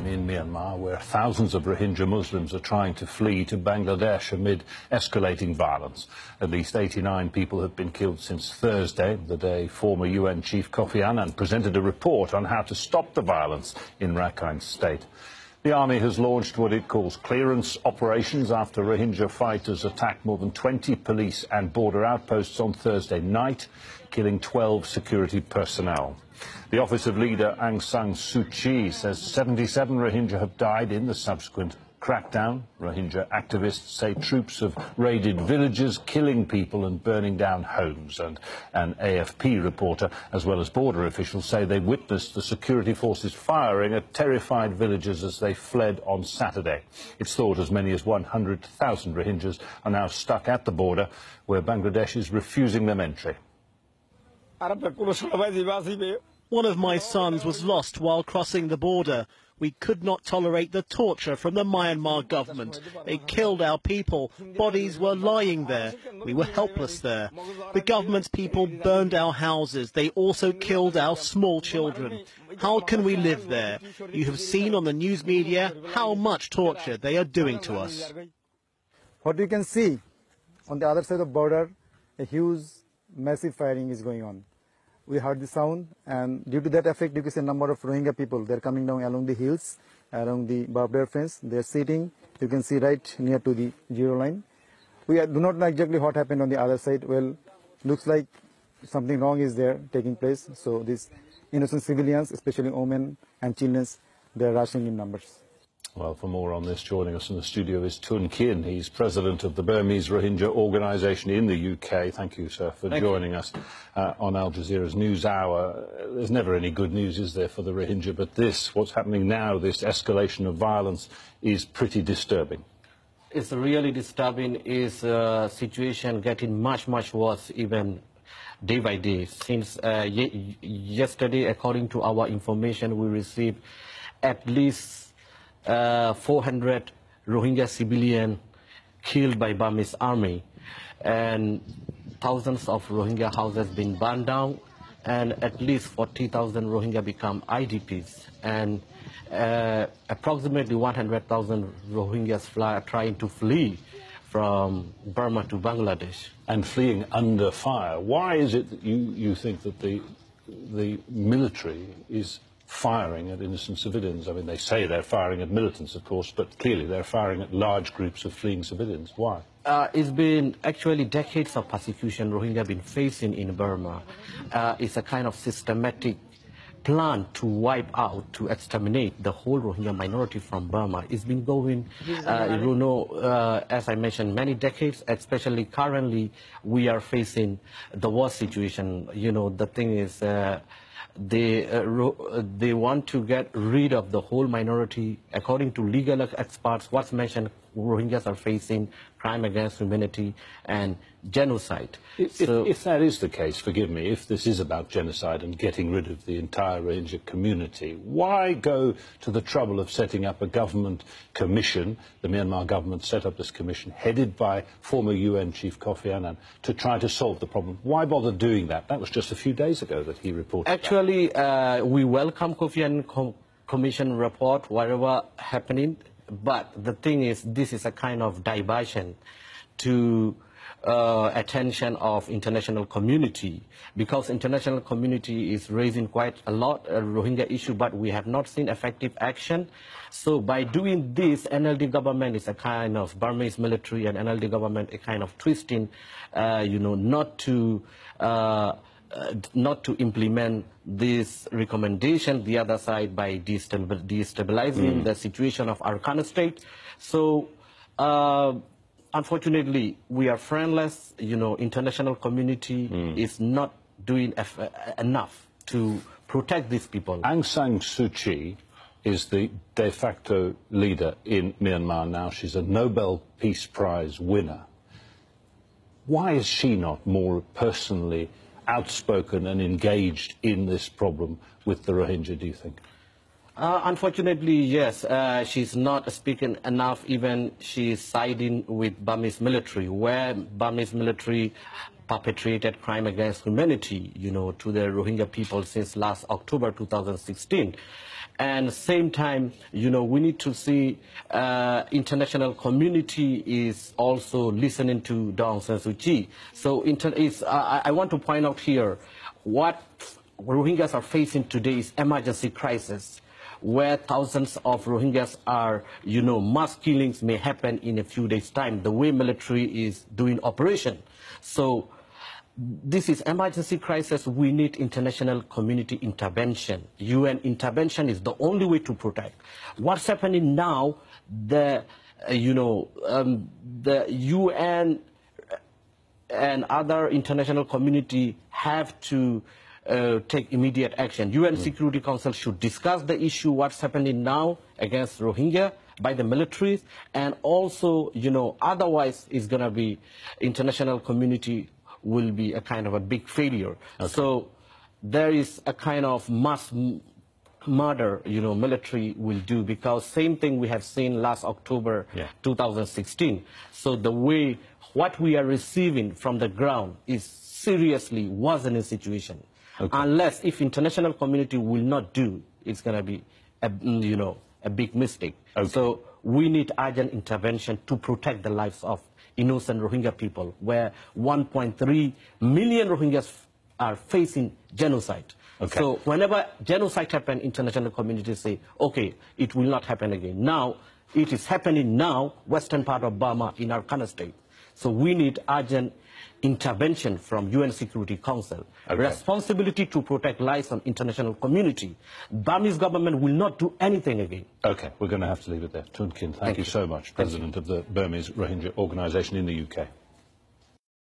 in Myanmar, where thousands of Rohingya Muslims are trying to flee to Bangladesh amid escalating violence. At least 89 people have been killed since Thursday, the day former UN Chief Kofi Annan presented a report on how to stop the violence in Rakhine State. The army has launched what it calls clearance operations after Rohingya fighters attacked more than 20 police and border outposts on Thursday night, killing 12 security personnel. The office of leader Aung San Suu Kyi says 77 Rohingya have died in the subsequent crackdown. Rohingya activists say troops have raided villages, killing people and burning down homes. And an AFP reporter, as well as border officials, say they witnessed the security forces firing at terrified villagers as they fled on Saturday. It's thought as many as 100,000 Rohingyas are now stuck at the border, where Bangladesh is refusing them entry. One of my sons was lost while crossing the border. We could not tolerate the torture from the Myanmar government. They killed our people. Bodies were lying there. We were helpless there. The government's people burned our houses. They also killed our small children. How can we live there? You have seen on the news media how much torture they are doing to us. What you can see on the other side of the border, a huge, massive firing is going on. We heard the sound, and due to that effect, you can see a number of Rohingya people. They're coming down along the hills, along the barbed wire fence. They're sitting. You can see right near to the zero line. We do not know exactly what happened on the other side. Well, looks like something wrong is there taking place. So these innocent civilians, especially women and children, they're rushing in numbers. Well, for more on this, joining us in the studio is Tun Khin. He's president of the Burmese Rohingya organisation in the UK. Thank you, sir, for joining us on Al Jazeera's News Hour. There's never any good news, is there, for the Rohingya? But this, what's happening now, this escalation of violence, is pretty disturbing. It's really disturbing. Is situation getting much worse even day by day. Since yesterday, according to our information, we received at least 400 Rohingya civilians killed by Burmese army, and thousands of Rohingya houses been burned down, and at least 40,000 Rohingya become IDPs, and approximately 100,000 Rohingyas are trying to flee from Burma to Bangladesh. And fleeing under fire. Why is it that you think that the military is firing at innocent civilians? I mean, they say they're firing at militants, of course, but clearly they're firing at large groups of fleeing civilians. Why? It's been actually decades of persecution Rohingya have been facing in Burma. It's a kind of systematic plan to wipe out, to exterminate the whole Rohingya minority from Burma. It's been going, as I mentioned, many decades, especially currently we are facing the worst situation. You know, the thing is, they want to get rid of the whole minority. According to legal experts, what's mentioned, Rohingyas are facing crime against humanity and genocide. If that is the case, forgive me, if this is about genocide and getting rid of the entire Rohingya community, why go to the trouble of setting up a government commission? The Myanmar government set up this commission, headed by former UN Chief Kofi Annan, to try to solve the problem. Why bother doing that? That was just a few days ago that he reported. Actually, we welcome Kofi Annan Commission report, whatever happening. But the thing is, this is a kind of diversion to attention of international community, because international community is raising quite a lot Rohingya issue, but we have not seen effective action. So by doing this, NLD government is a kind of Burmese military, and NLD government a kind of twisting, not to implement this recommendation, the other side, by destabilizing the situation of Rakhine State. So, unfortunately, we are friendless. You know, international community is not doing enough to protect these people. Aung San Suu Kyi is the de facto leader in Myanmar now. She's a Nobel Peace Prize winner. Why is she not more personally outspoken and engaged in this problem with the Rohingya, do you think? Unfortunately, yes. She's not speaking enough. Even she's siding with Burmese military, where Burmese military perpetrated crime against humanity, to the Rohingya people since last October 2016. And same time, you know, we need to see international community is also listening to Aung San Suu Kyi. So I want to point out here what Rohingyas are facing today is emergency crisis, where thousands of Rohingyas are, you know, mass killings may happen in a few days' time, the way military is doing operation. So this is emergency crisis. We need international community intervention. UN intervention is the only way to protect. What's happening now, the UN and other international community have to take immediate action. UN Security Council should discuss the issue, what's happening now against Rohingya by the militaries, and also, you know, otherwise it's going to be international community will be a kind of a big failure. Okay. So there is a kind of mass murder, you know, military will do, because same thing we have seen last October 2016. So the way what we are receiving from the ground is seriously worsening situation. Okay. Unless if international community will not do, it's going to be a big mistake. Okay. So we need urgent intervention to protect the lives of innocent Rohingya people, where 1.3 million Rohingyas are facing genocide. Okay. So whenever genocide happens, international communities say, okay, it will not happen again. Now, it is happening now, western part of Burma in Arkhana state. So we need urgent intervention from UN Security Council. Okay. Responsibility to protect lives on international community. Burmese government will not do anything again. Okay, we're going to have to leave it there. Tun Kin, thank you so much, President of the Burmese Rohingya Organization in the UK.